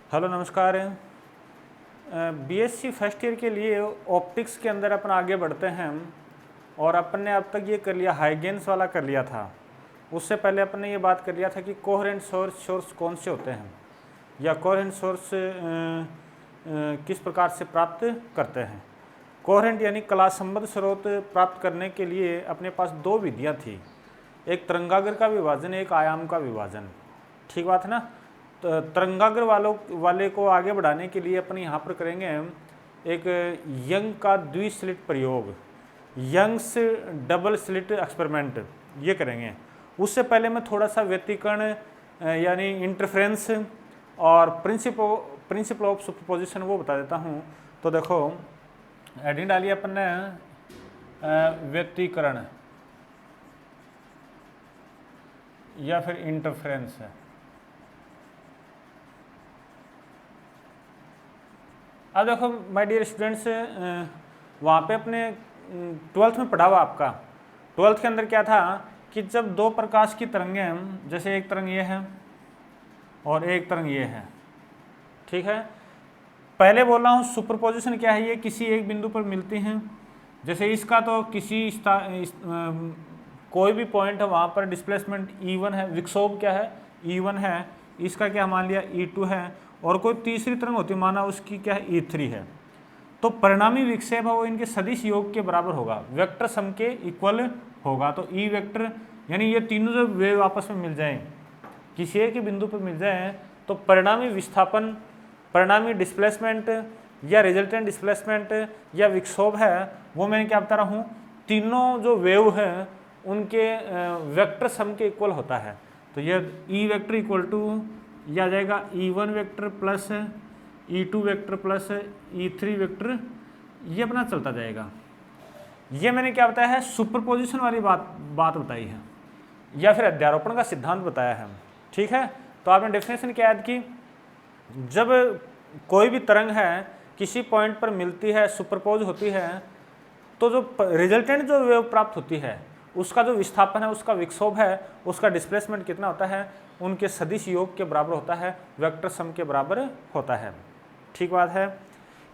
Hello नमस्कार। BSc first year के लिए ऑप्टिक्स के अंदर अपन आगे बढ़ते हैं और अपन ने अब तक ये कर लिया, हाइगेन्स वाला कर लिया था। उससे पहले अपन ने ये बात कर लिया था कि कोहेरेंट सोर्स कौन से होते हैं या कोहेरेंट सोर्स किस प्रकार से प्राप्त करते हैं। कोहेरेंट यानी कला संबद्ध स्रोत प्राप्त करने के लिए अपने पास दो विधियाँ थी, एक तरंगाग्र का विभाजन, एक आयाम का विभाजन। ठीक बात है ना। तो तरंगाग्र वाले को आगे बढ़ाने के लिए अपन यहाँ पर करेंगे एक यंग का द्विस्लिट प्रयोग, यंग्स डबल स्लिट एक्सपेरिमेंट, ये करेंगे। उससे पहले मैं थोड़ा सा व्यतिकरण यानी इंटरफ्रेंस और प्रिंसिपल ऑफ सुपरपोजिशन वो बता देता हूँ। तो देखो हेडिंग डाली अपन ने व्यतिकरण या फिर इंटरफ्रेंस है। अब देखो माय डियर स्टूडेंट्स, वहाँ पे अपने 12th में पढ़ा हुआ आपका 12th के अंदर क्या था कि जब दो प्रकाश की तरंगें, जैसे एक तरंग ये है और एक तरंग ये है, ठीक है। पहले बोल रहा हूँ सुपरपोजिशन क्या है, ये किसी एक बिंदु पर मिलती हैं। जैसे इसका तो कोई भी पॉइंट है वहाँ पर डिस्प्लेसमेंट E1 है, विक्षोभ क्या है E1 है, इसका क्या मान लिया E2 है, और कोई तीसरी तरंग होती माना उसकी क्या है E3 है। तो परिणामी विक्षेप है वो इनके सदिश योग के बराबर होगा, वेक्टर सम के इक्वल होगा। तो E वेक्टर यानी ये तीनों जब वेव आपस में मिल जाएं, किसी एक बिंदु पर मिल जाएं, तो परिणामी विस्थापन, परिणामी डिस्प्लेसमेंट या रिजल्टेंट डिस्प्लेसमेंट या विक्षोभ है वो मैंने क्या बता रहा हूँ, तीनों जो वेव हैं उनके वेक्टर सम के इक्वल होता है। तो ये E वेक्टर इक्वल टू यह आ जाएगा E1 vector plus E2 vector plus E3 vector, ये अपना चलता जाएगा। ये मैंने क्या बताया है, सुपरपोजिशन वाली बात बताई है या फिर अध्यारोपण का सिद्धांत बताया है। ठीक है, तो आपने डेफिनेशन क्या याद की, जब कोई भी तरंग है किसी पॉइंट पर मिलती है, सुपरपोज होती है, तो जो रिजल्टेंट जो वेव प्राप्त होती है उसका जो विस्थापन है, उसका विक्षोभ है, उसका डिस्प्लेसमेंट कितना होता है, उनके सदिश योग के बराबर होता है, वेक्टर सम के बराबर होता है। ठीक बात है।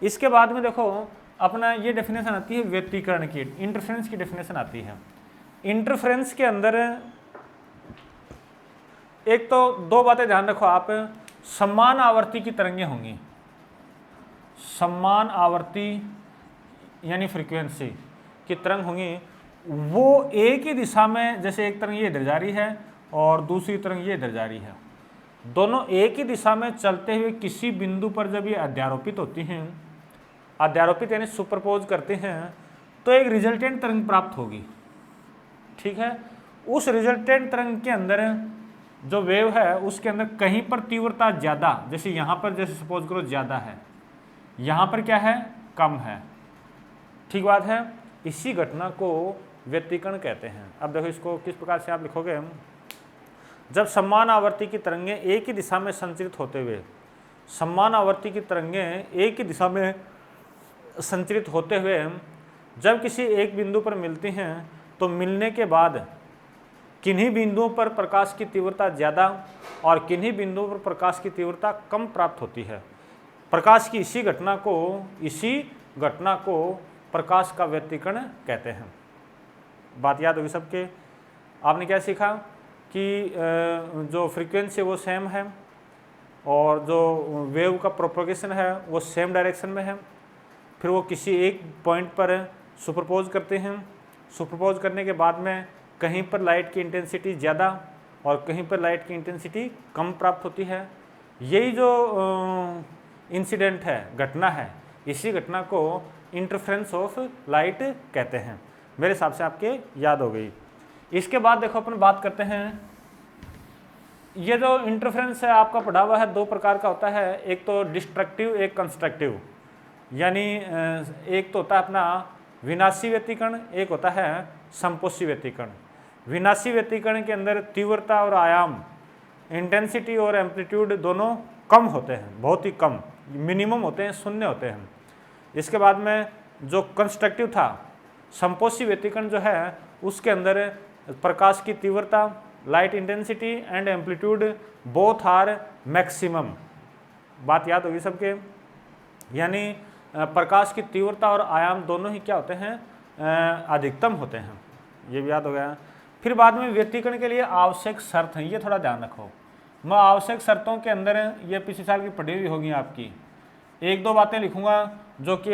इसके बाद में देखो अपना ये डेफिनेशन आती है व्यतिकरण की, इंटरफ्रेंस की डेफिनेशन आती है। इंटरफ्रेंस के अंदर एक तो दो बातें ध्यान रखो आप, समान आवर्ती की तरंगें होंगी, समान आवर्ती यानी फ्रीक्वेंसी की तरंग होंगी, वो एक ही दिशा में, जैसे एक तरंग ये इधर जा रही है और दूसरी तरंग ये इधर जा रही है, दोनों एक ही दिशा में चलते हुए किसी बिंदु पर जब ये अध्यारोपित होती हैं, अध्यारोपित यानी सुपरपोज करते हैं, तो एक रिजल्टेंट तरंग प्राप्त होगी। ठीक है, उस रिजल्टेंट तरंग के अंदर जो वेव है उसके अंदर कहीं पर तीव्रता ज़्यादा, जैसे यहाँ पर जैसे सपोज करो ज़्यादा है, यहाँ पर क्या है कम है। ठीक बात है, इसी घटना को व्यतिकरण कहते हैं। अब देखो इसको किस प्रकार से आप लिखोगे, जब समान आवर्ती की तरंगें एक ही दिशा में संचरित होते हुए, समान आवर्ती की तरंगें एक ही दिशा में संचरित होते हुए जब किसी एक बिंदु पर मिलती हैं, तो मिलने के बाद किन्हीं बिंदुओं पर प्रकाश की तीव्रता ज़्यादा और किन्हीं बिंदुओं पर प्रकाश की तीव्रता कम प्राप्त होती है। प्रकाश की इसी घटना को प्रकाश का व्यतिकरण कहते हैं। बात याद होगी सबके। आपने क्या सीखा कि जो फ्रीक्वेंसी वो सेम है और जो वेव का प्रोपगेशन है वो सेम डायरेक्शन में है, फिर वो किसी एक पॉइंट पर सुपरपोज करते हैं, सुपरपोज करने के बाद में कहीं पर लाइट की इंटेंसिटी ज़्यादा और कहीं पर लाइट की इंटेंसिटी कम प्राप्त होती है। यही जो इंसिडेंट है, घटना है, इसी घटना को इंटरफ्रेंस ऑफ लाइट कहते हैं। मेरे हिसाब से आपके याद हो गई। इसके बाद देखो अपन बात करते हैं, ये जो इंटरफ्रेंस है आपका पढ़ा हुआ है दो प्रकार का होता है, एक तो डिस्ट्रक्टिव एक कंस्ट्रक्टिव, यानी एक तो होता है अपना विनाशी व्यतिकरण, एक होता है संपोषी व्यतिकरण। विनाशी व्यतिकरण के अंदर तीव्रता और आयाम, इंटेंसिटी और एम्पलीट्यूड दोनों कम होते हैं, बहुत ही कम, मिनिमम होते हैं, शून्य होते हैं। इसके बाद में जो कंस्ट्रक्टिव था, संपोषी व्यतिकरण जो है उसके अंदर प्रकाश की तीव्रता, light intensity and amplitude both are maximum, बात याद होगी सबके। यानी प्रकाश की तीव्रता और आयाम दोनों ही क्या होते हैं, अधिकतम होते हैं, ये भी याद हो गया। फिर बाद में व्यतिकरण के लिए आवश्यक शर्त हैं, ये थोड़ा ध्यान रखो। मैं आवश्यक शर्तों के अंदर ये पिछले साल की पढ़ी हुई होगी आपकी, एक दो बातें लिखूंगा जो कि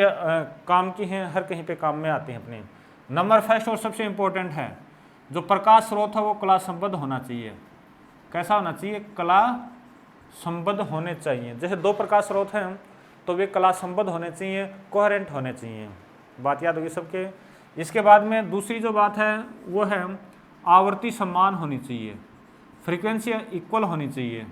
काम की हैं, हर कहीं पे काम में आती हैं अपनी। नंबर फर्स्ट और सबसे इम्पोर्टेंट है, जो प्रकाश स्रोत है वो कला संबद्ध होना चाहिए। कैसा होना चाहिए, कला संबद्ध होने चाहिए। जैसे दो प्रकाश स्रोत हैं तो वे कला संबद्ध होने चाहिए, कोहेरेंट होने चाहिए, बात याद होगी सबके। इसके बाद में दूसरी जो बात है वो है आवृत्ति समान होनी चाहिए, फ्रीक्वेंसी इक्वल होनी चाहिए,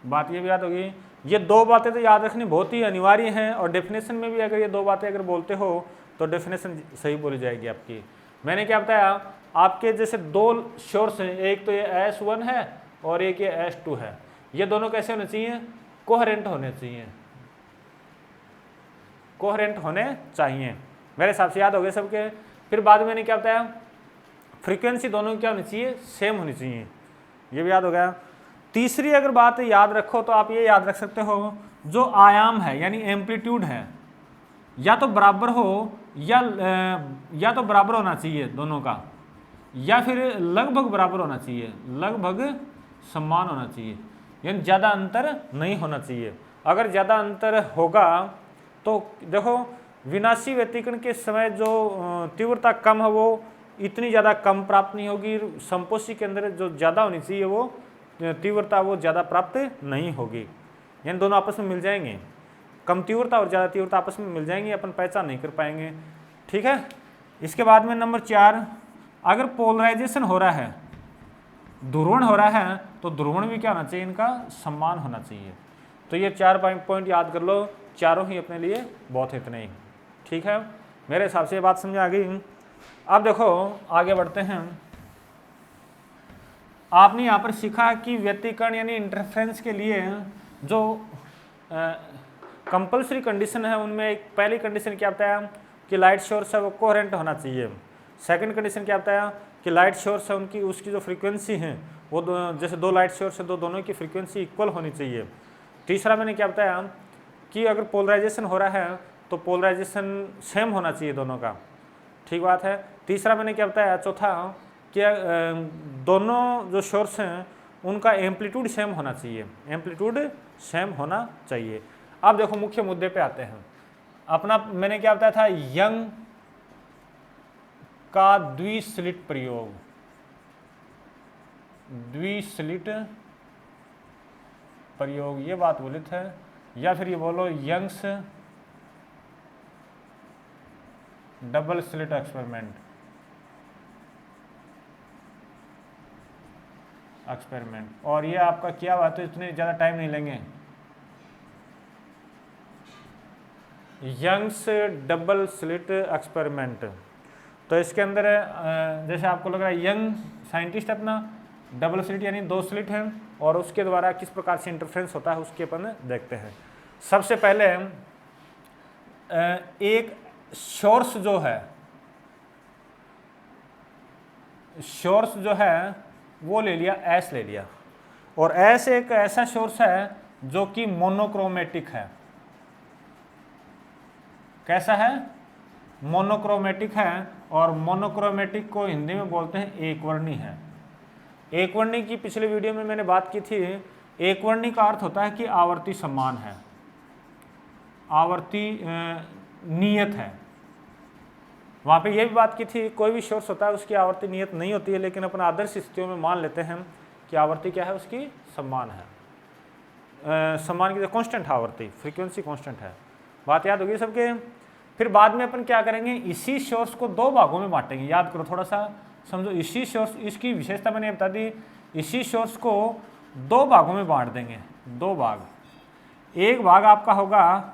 बात ये भी याद होगी। ये दो बातें तो याद रखनी बहुत ही अनिवार्य हैं, और डेफिनेशन में भी अगर ये दो बातें अगर बोलते हो तो डेफिनेशन सही बोली जाएगी आपकी। मैंने क्या बताया, आपके जैसे दो सोर्स हैं, एक तो ये S1 है और एक ये S2 है, ये दोनों कैसे होने चाहिए, कोहेरेंट होने चाहिए, कोहेरेंट होने चाहिए, मेरे हिसाब से याद हो गए सबके। फिर बाद में मैंने क्या बताया, फ्रीक्वेंसी दोनों की क्या होनी चाहिए, सेम होनी चाहिए, ये भी याद हो गया। तीसरी अगर बात याद रखो तो आप ये याद रख सकते हो, जो आयाम है यानी एम्पलीट्यूड है, या तो बराबर हो या तो बराबर होना चाहिए दोनों का, या फिर लगभग बराबर होना चाहिए, लगभग समान होना चाहिए, यानी ज़्यादा अंतर नहीं होना चाहिए। अगर ज़्यादा अंतर होगा तो देखो विनाशी व्यतिकरण के समय जो तीव्रता कम है वो इतनी ज़्यादा कम प्राप्त नहीं होगी, संपोषी के अंदर जो ज़्यादा होनी चाहिए वो तीव्रता वो ज़्यादा प्राप्त नहीं होगी, यानी दोनों आपस में मिल जाएंगे, कम तीव्रता और ज़्यादा तीव्रता आपस में मिल जाएंगी, अपन पहचान नहीं कर पाएंगे, ठीक है। इसके बाद में नंबर 4, अगर पोलराइजेशन हो रहा है, ध्रुवण हो रहा है, तो ध्रुवण भी क्या होना चाहिए, इनका समान होना चाहिए। तो ये 4 पॉइंट याद कर लो, चारों ही अपने लिए बहुत है, इतने ही, ठीक है। मेरे हिसाब से ये बात समझ आ गई। अब देखो आगे बढ़ते हैं। आपने यहाँ पर सीखा कि व्यतिकरण यानी इंटरफेरेंस के लिए जो कंपल्सरी कंडीशन है उनमें एक पहली कंडीशन क्या बताया कि लाइट सोर्स है वो कोहेरेंट होना चाहिए। सेकंड कंडीशन क्या बताया कि लाइट सोर्स है उसकी जो फ्रीक्वेंसी है वो जैसे दो लाइट सोर्स है दोनों की फ्रीक्वेंसी इक्वल होनी चाहिए। तीसरा मैंने क्या बताया कि अगर पोलराइजेशन हो रहा है तो पोलराइजेशन सेम होना चाहिए दोनों का, ठीक बात है। तीसरा मैंने क्या बताया, चौथा कि दोनों जो सोर्स हैं उनका एम्पलीट्यूड सेम होना चाहिए, एम्पलीट्यूड सेम होना चाहिए। अब देखो मुख्य मुद्दे पे आते हैं अपना। मैंने क्या बताया था, यंग का द्विस्लिट प्रयोग, द्विस्लिट प्रयोग ये बात बोले थे, या फिर ये बोलो यंग्स डबल स्लिट एक्सपेरिमेंट, और ये आपका क्या हुआ, तो इतने ज़्यादा टाइम नहीं लेंगे। यंग्स डबल स्लिट एक्सपेरिमेंट, तो इसके अंदर जैसे आपको लग रहा है यंग साइंटिस्ट अपना डबल स्लिट यानी दो स्लिट है, और उसके द्वारा किस प्रकार से इंटरफ्रेंस होता है उसके अपन देखते हैं। सबसे पहले एक सोर्स जो है, सोर्स जो है वो ले लिया, एस ले लिया, और एस एक ऐसा सोर्स है जो कि मोनोक्रोमेटिक है। कैसा है, मोनोक्रोमेटिक है, और मोनोक्रोमेटिक को हिंदी में बोलते हैं एकवर्णी है। एकवर्णी की पिछले वीडियो में मैंने बात की थी, एकवर्णी का अर्थ होता है कि आवर्ती समान है, आवर्ती नियत है। वहाँ पे ये भी बात की थी कोई भी सोर्स होता है उसकी आवर्ती नियत नहीं होती है, लेकिन अपन आदर्श स्थितियों में मान लेते हैं कि आवर्ती क्या है उसकी, समान है, समान की कांस्टेंट आवर्ती, फ्रीक्वेंसी कांस्टेंट है। बात याद होगी सबके। फिर बाद में अपन क्या करेंगे, इसी सोर्स को दो भागों में बांटेंगे, याद करो थोड़ा सा समझो। इसी सोर्स, इसकी विशेषता मैंने बता दी, इसी सोर्स को दो भागों में बांट देंगे, दो भाग। एक भाग आपका होगा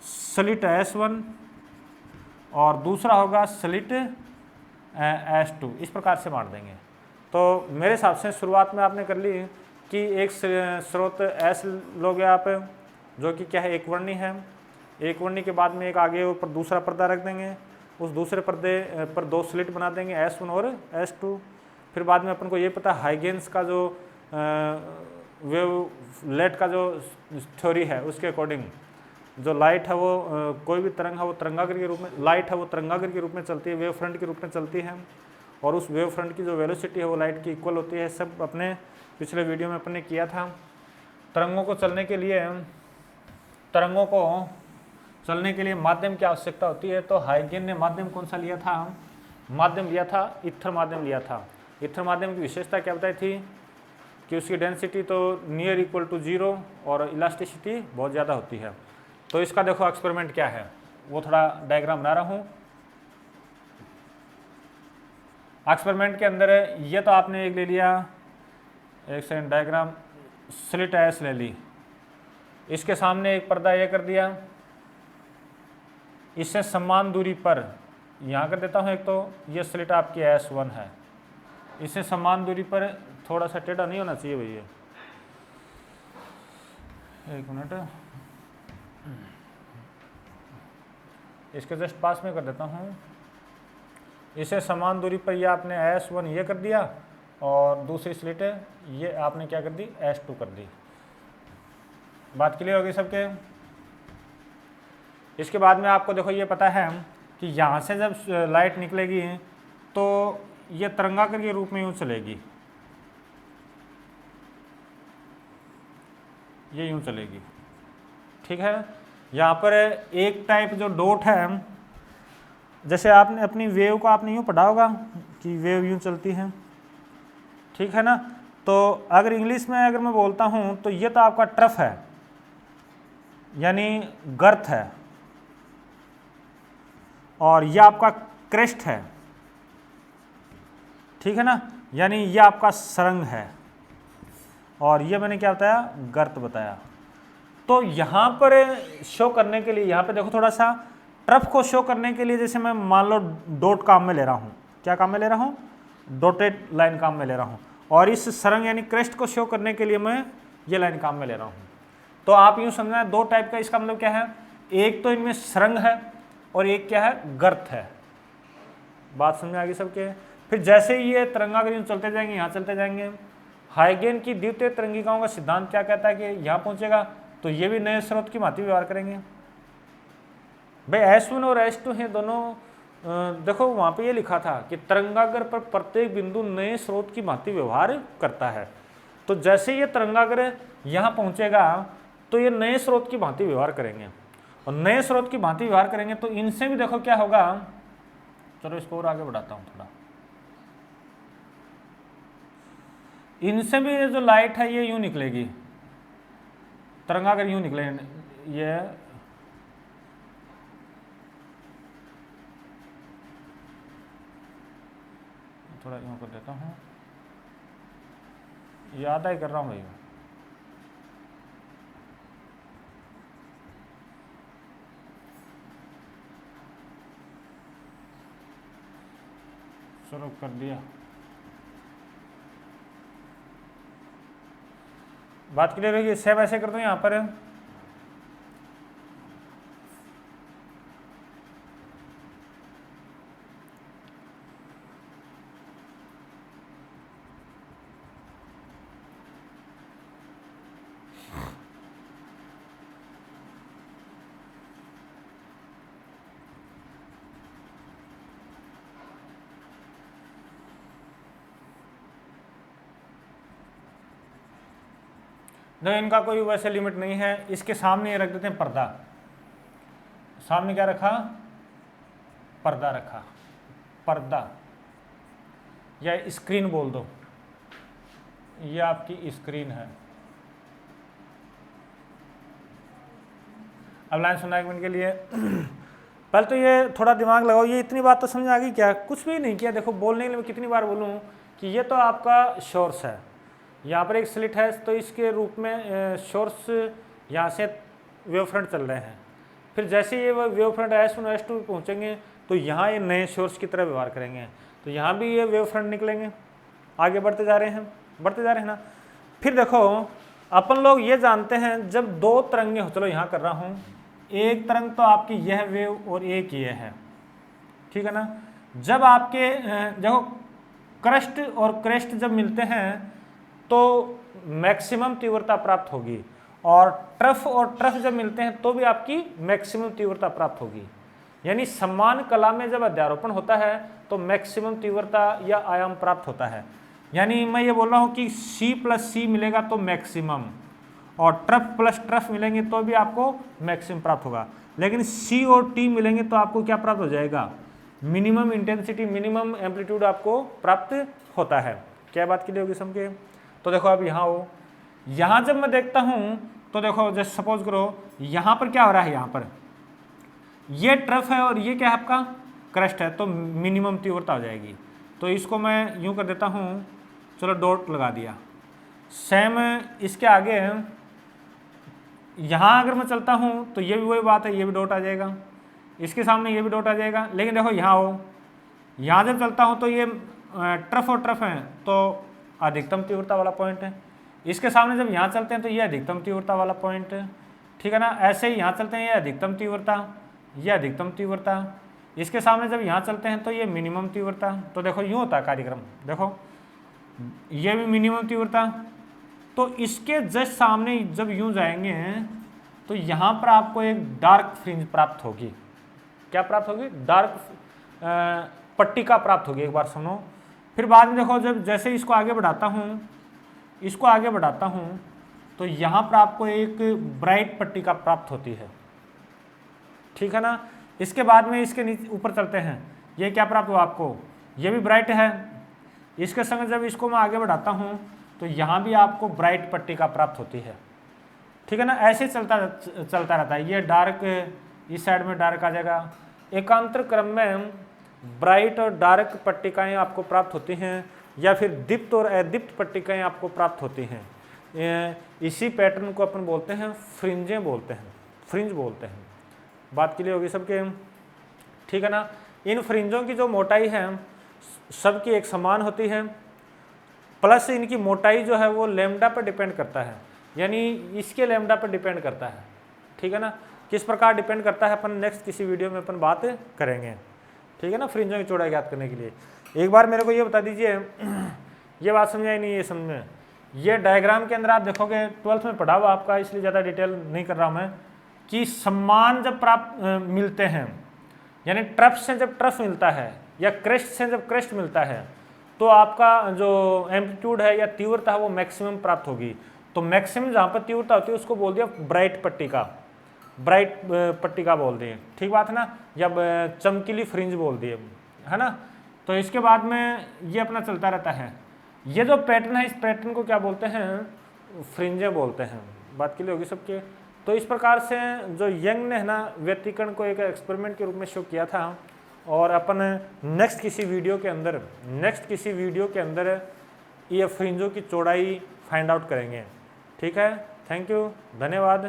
स्लिट S1 और दूसरा होगा स्लिट S2, इस प्रकार से बांट देंगे। तो मेरे हिसाब से शुरुआत में आपने कर ली कि एक स्रोत S लोगे आप जो कि क्या है, एकवर्णी है। एकवर्णी के बाद में एक आगे ऊपर दूसरा पर्दा रख देंगे, उस दूसरे पर्दे पर दो स्लिट बना देंगे S1 और S2। फिर बाद में अपन को ये पता हाइगेंस का जो वेवलेट का जो थ्योरी है उसके अकॉर्डिंग जो लाइट है वो कोई भी तरंग है वो तरंगाग्र के रूप में, लाइट है वो तरंगाग्र के रूप में चलती है, वेव फ्रंट के रूप में चलती है, और उस वेव फ्रंट की जो वेलोसिटी है वो लाइट की इक्वल होती है। सब अपने पिछले वीडियो में अपने किया था। तरंगों को चलने के लिए माध्यम की आवश्यकता होती है। तो हाइगेन ने माध्यम कौन सा लिया था? माध्यम लिया था ईथर माध्यम लिया था। ईथर माध्यम की विशेषता क्या बताई थी कि उसकी डेंसिटी तो नियर इक्वल टू 0 और इलास्टिसिटी बहुत ज़्यादा होती है। तो इसका देखो एक्सपेरिमेंट क्या है, वो थोड़ा डायग्राम बना रहा हूँ। एक्सपेरिमेंट के अंदर ये तो आपने एक ले लिया, एक सेकंड, डायग्राम स्लिट एस ले ली, इसके सामने एक पर्दा ये कर दिया, इससे समान दूरी पर यहाँ कर देता हूँ एक, तो ये स्लिट आपकी S1 है, इससे समान दूरी पर, थोड़ा सा टेढ़ा नहीं होना चाहिए भैया, एक मिनट, इसके जस्ट पास में कर देता हूँ। इसे समान दूरी पर ये आपने S1 ये कर दिया और दूसरी स्लिट ये आपने क्या कर दी, S2 कर दी। बात क्लियर होगी सबके? इसके बाद में आपको देखो ये पता है कि यहाँ से जब लाइट निकलेगी तो ये तरंगाकार के रूप में यूँ चलेगी, ये यूँ चलेगी, ठीक है। यहाँ पर एक टाइप जो डॉट है, जैसे आपने अपनी वेव को आपने यूँ पढ़ा होगा कि वेव यूँ चलती है, ठीक है ना। तो अगर इंग्लिश में अगर मैं बोलता हूँ तो ये तो आपका ट्रफ है, यानी गर्त है, और ये आपका क्रेस्ट है, ठीक है ना, यानी ये आपका सरंग है, और ये मैंने क्या बताया, गर्त बताया। तो यहाँ पर शो करने के लिए, यहाँ पे देखो थोड़ा सा ट्रफ को शो करने के लिए, जैसे मैं मान लो डॉट काम में ले रहा हूँ, क्या काम में ले रहा हूँ, डॉटेड लाइन काम में ले रहा हूँ, और इस सरंग यानी क्रेस्ट को शो करने के लिए मैं ये लाइन काम में ले रहा हूँ। तो आप यूँ समझना है दो टाइप का, इसका मतलब क्या है, एक तो इनमें सरंग है और एक क्या है, गर्त है। बात समझ में आ गई सबके? फिर जैसे ही ये तरंगाग्र चलते जाएंगे, यहाँ चलते जाएंगे, हाइगेन की द्वितीय तरंगिकाओं का सिद्धांत क्या कहता है कि यहाँ पहुँचेगा तो ये भी नए स्रोत की भांति व्यवहार करेंगे। भाई S1 और S2 हैं दोनों, देखो वहाँ पे ये लिखा था कि तरंगाग्र पर प्रत्येक बिंदु नए स्रोत की भांति व्यवहार करता है। तो जैसे ये तरंगाग्र यहाँ पहुँचेगा तो ये नए स्रोत की भांति व्यवहार करेंगे, और नए स्रोत की भांति व्यवहार करेंगे तो इनसे भी देखो क्या होगा। चलो इसको और आगे बढ़ाता हूँ थोड़ा। इनसे भी जो लाइट है ये यूँ निकलेगी, तरंगाग्र यूँ निकलेगी, ये थोड़ा यूँ कर देता हूँ, ये आधा ही कर रहा हूँ भाई। चलो कर दिया। बात क्लियर होगी? सेव ऐसे कर दो यहाँ पर, देखो इनका कोई वैसे लिमिट नहीं है। इसके सामने ये रख देते हैं पर्दा, सामने क्या रखा, पर्दा रखा, पर्दा या स्क्रीन बोल दो, ये आपकी स्क्रीन है। अब लाइन सुनना एक मिनट के लिए। पहले तो ये थोड़ा दिमाग लगाओ, ये इतनी बात तो समझ आ गई क्या? कुछ भी नहीं किया। देखो बोलने के लिए मैं कितनी बार बोलूँ कि ये तो आपका सोर्स है, यहाँ पर एक स्लिट है, तो इसके रूप में सोर्स यहाँ से वेव फ्रंट चल रहे हैं। फिर जैसे ये वेव फ्रंट S1 और S2 पहुँचेंगे तो यहाँ ये नए सोर्स की तरह व्यवहार करेंगे, तो यहाँ भी ये वेव फ्रंट निकलेंगे, आगे बढ़ते जा रहे हैं ना। फिर देखो अपन लोग ये जानते हैं जब दो तरंगे हो, चलो यहाँ कर रहा हूँ, एक तरंग तो आपकी यह वेव और एक ये है, ठीक है ना। जब आपके देखो क्रस्ट और क्रेस्ट जब मिलते हैं तो मैक्सिमम तीव्रता प्राप्त होगी, और ट्रफ जब मिलते हैं तो भी आपकी मैक्सिमम तीव्रता प्राप्त होगी। यानी समान कला में जब अध्यारोपण होता है तो मैक्सिमम तीव्रता या आयाम प्राप्त होता है। यानी मैं ये बोल रहा हूँ कि C+C मिलेगा तो मैक्सिमम, और ट्रफ मिलेंगे तो भी आपको मैक्सिमम प्राप्त होगा। लेकिन C और T मिलेंगे तो आपको क्या प्राप्त हो जाएगा, मिनिमम इंटेंसिटी, मिनिमम एम्पलीट्यूड आपको प्राप्त होता है। क्या बात क्लियर होगी सबके? तो देखो अब यहाँ हो, यहाँ जब मैं देखता हूँ तो देखो जैसे सपोज करो यहाँ पर क्या हो रहा है, यहाँ पर ये ट्रफ है और ये क्या है आपका क्रस्ट है, तो मिनिमम तीव्रता हो जाएगी। तो इसको मैं यूँ कर देता हूँ, चलो डॉट लगा दिया। सेम इसके आगे यहाँ अगर मैं चलता हूँ तो ये भी वही बात है, ये भी डॉट आ जाएगा, इसके सामने ये भी डॉट आ जाएगा। लेकिन देखो यहाँ हो, यहाँ जब चलता हूँ तो ये ट्रफ और ट्रफ है तो अधिकतम तीव्रता वाला पॉइंट है, इसके सामने जब यहाँ चलते हैं तो ये अधिकतम तीव्रता वाला पॉइंट है, ठीक है ना। ऐसे ही यहाँ चलते हैं ये अधिकतम तीव्रता, ये अधिकतम तीव्रता, इसके सामने जब यहाँ चलते हैं तो ये मिनिमम तीव्रता। तो देखो यूँ होता है कार्यक्रम, देखो ये भी मिनिमम तीव्रता। तो इसके जस्ट सामने जब यूँ जाएंगे तो यहाँ पर आपको एक डार्क फ्रिंज प्राप्त होगी। क्या प्राप्त होगी? डार्क पट्टिका प्राप्त होगी। एक बार सुनो, फिर बाद में देखो जब जैसे इसको आगे बढ़ाता हूँ, तो यहाँ पर आपको एक ब्राइट पट्टिका प्राप्त होती है, ठीक है ना। इसके बाद में इसके नीचे ऊपर चलते हैं, ये क्या प्राप्त हुआ आपको, ये भी ब्राइट है। इसके संग जब इसको मैं आगे बढ़ाता हूँ तो यहाँ भी आपको ब्राइट पट्टिका प्राप्त होती है, ठीक है ना। ऐसे चलता रहता है। ये डार्क, इस साइड में डार्क आ जाएगा। एकांतर क्रम में ब्राइट और डार्क पट्टिकाएँ आपको प्राप्त होती हैं, या फिर दीप्त और अदीप्त पट्टिकाएँ आपको प्राप्त होती हैं। इसी पैटर्न को अपन बोलते हैं फ्रिंजें बोलते हैं, फ्रिंज बोलते हैं। बात क्लियर होगी सबके, ठीक है ना। इन फ्रिंजों की जो मोटाई है सबकी एक समान होती है, प्लस इनकी मोटाई जो है वो लैम्डा पर डिपेंड करता है, यानी इसके लैम्डा पर डिपेंड करता है, ठीक है ना। किस प्रकार डिपेंड करता है अपन नेक्स्ट किसी वीडियो में अपन बात करेंगे, ठीक है ना। फ्रिंजों की चौड़ाई ज्ञात करने के लिए एक बार मेरे को ये बता दीजिए, ये बात समझाई नहीं, ये समझ, ये डायग्राम के अंदर आप देखोगे 12th में पढ़ा हुआ आपका, इसलिए ज़्यादा डिटेल नहीं कर रहा हूँ मैं, कि समान जब प्राप्त मिलते हैं, यानी ट्रफ से जब ट्रफ मिलता है या क्रेस्ट से जब क्रेस्ट मिलता है तो आपका जो एम्पलीट्यूड है या तीव्रता है वो मैक्सिमम प्राप्त होगी। तो मैक्सिमम जहाँ पर तीव्रता होती है उसको बोल दिया ब्राइट पट्टिका बोल दिए, ठीक बात है ना, या चमकीली फ्रिंज बोल दिए, है ना। तो इसके बाद में ये अपना चलता रहता है। ये जो पैटर्न है इस पैटर्न को क्या बोलते हैं, फ्रिंजें बोलते हैं। बात क्लियर होगी सबके। तो इस प्रकार से जो यंग ने है ना व्यतिकरण को एक एक्सपेरिमेंट के रूप में शो किया था, और अपन नेक्स्ट किसी वीडियो के अंदर ये फ्रिंजों की चौड़ाई फाइंड आउट करेंगे, ठीक है। थैंक यू, धन्यवाद।